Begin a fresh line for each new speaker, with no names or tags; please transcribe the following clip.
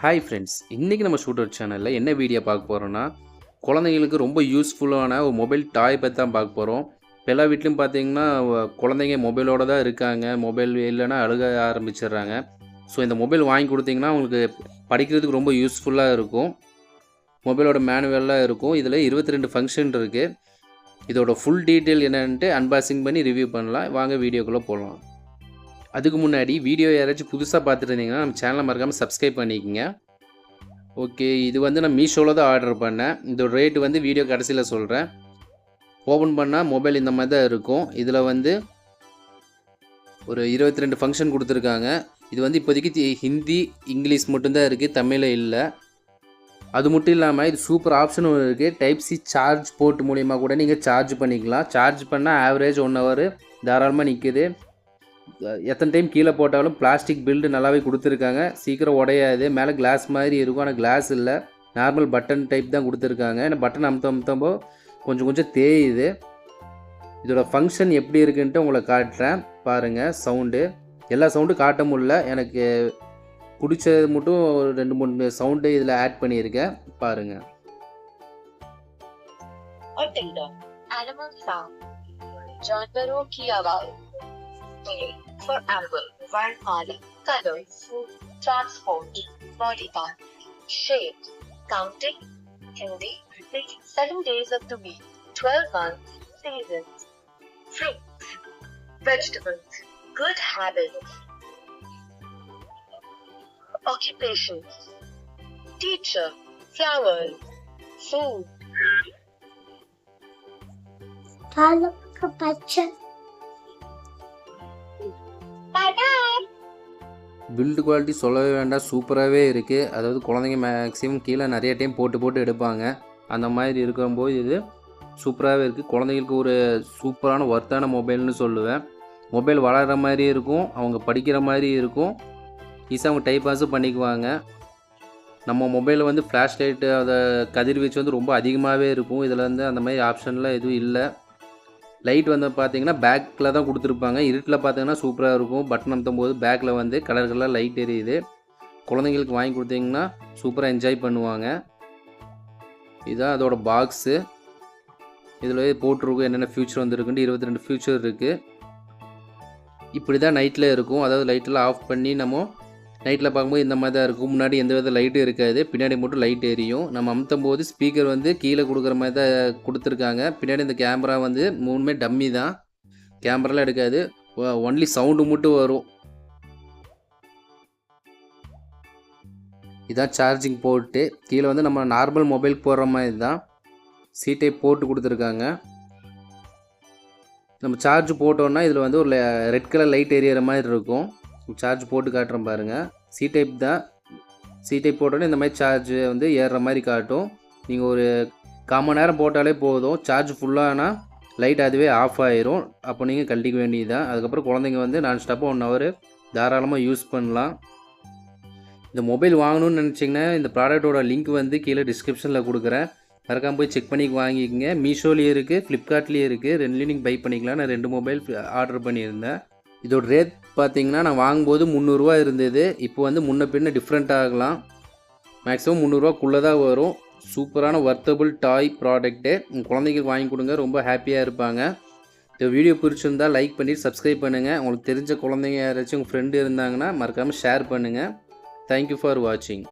Hi friends, இன்றைக்கி நம்ம shooter சேனலில் என்ன வீடியோ பார்க்க போகிறோன்னா, குழந்தைங்களுக்கு ரொம்ப யூஸ்ஃபுல்லான ஒரு மொபைல் டாய் பற்றி தான் பார்க்க போகிறோம். இப்போ எல்லா வீட்லையும் பார்த்தீங்கன்னா குழந்தைங்க மொபைலோடு தான் இருக்காங்க. மொபைல் இல்லைன்னா அழுக ஆரம்பிச்சிடுறாங்க. ஸோ இந்த மொபைல் வாங்கி கொடுத்தீங்கன்னா அவங்களுக்கு படிக்கிறதுக்கு ரொம்ப யூஸ்ஃபுல்லாக இருக்கும். மொபைலோட மேனுவல்லாம் இருக்கும். இதில் 22 ஃபங்க்ஷன் இருக்குது. இதோட ஃபுல் டீட்டெயில் என்னென்ட்டு அன்பாக்சிங் பண்ணி ரிவ்யூ பண்ணலாம். வாங்க வீடியோக்குள்ளே போகலாம். அதுக்கு முன்னாடி வீடியோ யாராச்சும் புதுசாக பார்த்துட்டு இருந்தீங்கன்னா நம்ம சேனலை மறக்காமல் சப்ஸ்கிரைப் பண்ணிக்கோங்க. ஓகே, இது வந்து நான் மீஷோவில் தான் ஆர்டர் பண்ணேன். இதோட ரேட்டு வந்து வீடியோ கடைசியில் சொல்கிறேன். ஓப்பன் பண்ணால் மொபைல் இந்த மாதிரி தான் இருக்கும். இதில் வந்து ஒரு 22 ஃபங்க்ஷன் கொடுத்துருக்காங்க. இது வந்து இப்போதைக்கு ஹிந்தி, இங்கிலீஷ் மட்டும்தான் இருக்குது, தமிழில் இல்லை. அது மட்டும் இல்லாமல் இது சூப்பர் ஆப்ஷனும் இருக்குது. டைப் சி சார்ஜ் போர்ட் மூலிமா கூட நீங்கள் சார்ஜ் பண்ணிக்கலாம். சார்ஜ் பண்ணால் ஆவரேஜ் 1 ஹவர் தாராளமாக நிற்குது. எத்தனை டைம் கீழே போட்டாலும் பிளாஸ்டிக் பில்டு நல்லாவே கொடுத்துருக்காங்க. சீக்கிரம் உடையாது. மேலே கிளாஸ் மாதிரி இருக்கும், ஆனால் கிளாஸ் இல்லை, நார்மல் பட்டன் டைப் தான் கொடுத்துருக்காங்க. ஏன்னா பட்டன் அமுத்தம்போ கொஞ்சம் தேயுது. இதோட ஃபங்க்ஷன் எப்படி இருக்குன்ட்டு உங்களை காட்டுறேன் பாருங்கள். சவுண்டு எல்லா சவுண்டும் காட்ட முடியல. எனக்கு பிடிச்சது மட்டும் 2-3 சவுண்டு இதில் ஆட் பண்ணியிருக்கேன் பாருங்கள்.
जानवरों की आवाज for ample वर्णमाला color food transport body part shape counting Hindi 7 days of the week 12 months seasons fruits vegetables good habits occupation teacher flowers food
build quality சொல்லவே வேண்டாம், சூப்பராகவே இருக்குது. அதாவது குழந்தைங்க மேக்ஸிமம் கீழே நிறைய டைம் போட்டு எடுப்பாங்க. அந்த மாதிரி இருக்கும்போது இது சூப்பராகவே இருக்குது. குழந்தைங்களுக்கு ஒரு சூப்பரான ஒர்த்தான மொபைல்னு சொல்லுவேன். மொபைல் வளர்கிற மாதிரி இருக்கும், அவங்க படிக்கிற மாதிரி இருக்கும், ஈஸியாக அவங்க டைப் பாஸும் பண்ணிக்குவாங்க. நம்ம மொபைலில் வந்து ஃப்ளாஷ் லைட்டு அதை கதிர்வீச்சு வந்து ரொம்ப அதிகமாகவே இருக்கும். இதில் வந்து அந்த மாதிரி ஆப்ஷன்லாம் எதுவும் இல்லை. லைட் வந்து பார்த்தீங்கன்னா பேக்கில் தான் கொடுத்துருப்பாங்க. இருட்டில் பார்த்தீங்கன்னா சூப்பராக இருக்கும். பட்டன் அமுத்தும் போது பேக்கில் வந்து கலர் லைட் எரியுது. குழந்தைங்களுக்கு வாங்கி கொடுத்தீங்கன்னா சூப்பராக என்ஜாய் பண்ணுவாங்க. இதுதான் அதோட பாக்ஸு. இதில் போட்டிருக்கும் என்னென்ன ஃபியூச்சர் வந்துருக்குன்ட்டு 22 ஃபியூச்சர் இருக்குது. இப்படி தான் நைட்டில் இருக்கும். அதாவது லைட்டெல்லாம் ஆஃப் பண்ணி நம்ம நைட்டில் பார்க்கும்போது இந்த மாதிரி தான் இருக்கும். முன்னாடி எந்த வித லைட்டும் இருக்காது, பின்னாடி மட்டும் லைட் எரியும். நம்ம அமுத்தும் போது ஸ்பீக்கர் வந்து கீழே கொடுக்குற மாதிரி தான் கொடுத்துருக்காங்க. பின்னாடி இந்த கேமரா வந்து மூணுமே டம்மி தான், கேமராலாம் எடுக்காது, ஒன்லி சவுண்டு மட்டும் வரும். இதான் சார்ஜிங் போர்ட்டு. கீழே வந்து நம்ம நார்மல் மொபைல் போடுற மாதிரி தான் சி டைப் போட்டு கொடுத்துருக்காங்க. நம்ம சார்ஜ் போட்டோன்னா இதில் வந்து ஒரு ரெட் கலர் லைட் எரியிற மாதிரி இருக்கும். சார்ஜ் போட்டு காட்டுறேன் பாருங்கள். சி டைப் தான். சி டைப் போட்டோன்னே இந்த மாதிரி சார்ஜ் வந்து ஏறுற மாதிரி காட்டும். நீங்கள் ஒரு 1/4 மணி நேரம் போட்டாலே போதும். சார்ஜ் ஃபுல்லானால் லைட் அதுவே ஆஃப் ஆயிரும். அப்போ நீங்கள் கழட்டிக்க வேண்டியது தான். அதுக்கப்புறம் குழந்தைங்க வந்து நான் ஸ்டாப்பாக 1 ஹவர் தாராளமாக யூஸ் பண்ணலாம். இந்த மொபைல் வாங்கணும்னு நினச்சிங்கன்னா இந்த ப்ராடக்ட்டோட லிங்க் வந்து கீழே டிஸ்கிரிப்ஷனில் கொடுக்குறேன். மறக்காமல் போய் செக் பண்ணி வாங்கிக்கங்க. மீஷோலேயும் இருக்குது, ஃப்ளிப்கார்ட்லேயும் இருக்குது. ரெண்டுலேயும் நீங்கள் பை பண்ணிக்கலாம். நான் 2 மொபைல் ஆர்டர் பண்ணியிருந்தேன். இதோட ரேட் பார்த்தீங்கன்னா நான் வாங்கும்போது 300 ரூபா இருந்தது. இப்போ வந்து முன்ன பின்ன டிஃப்ரெண்ட் ஆகலாம். மேக்ஸிமம் 300 ரூபாக்குள்ளே தான் வரும். சூப்பரான வர்த்தபிள் டாய் ப்ராடக்ட்டு. உங்கள் குழந்தைங்களுக்கு வாங்கி கொடுங்க, ரொம்ப ஹாப்பியாக இருப்பாங்க. இந்த வீடியோ பிடிச்சிருந்தால் லைக் பண்ணிவிட்டு சப்ஸ்கிரைப் பண்ணுங்கள். உங்களுக்கு தெரிஞ்ச குழந்தைங்க யாராச்சும் உங்கள் ஃப்ரெண்டு இருந்தாங்கன்னா மறக்காமல் ஷேர் பண்ணுங்கள். தேங்க்யூ ஃபார் வாட்சிங்.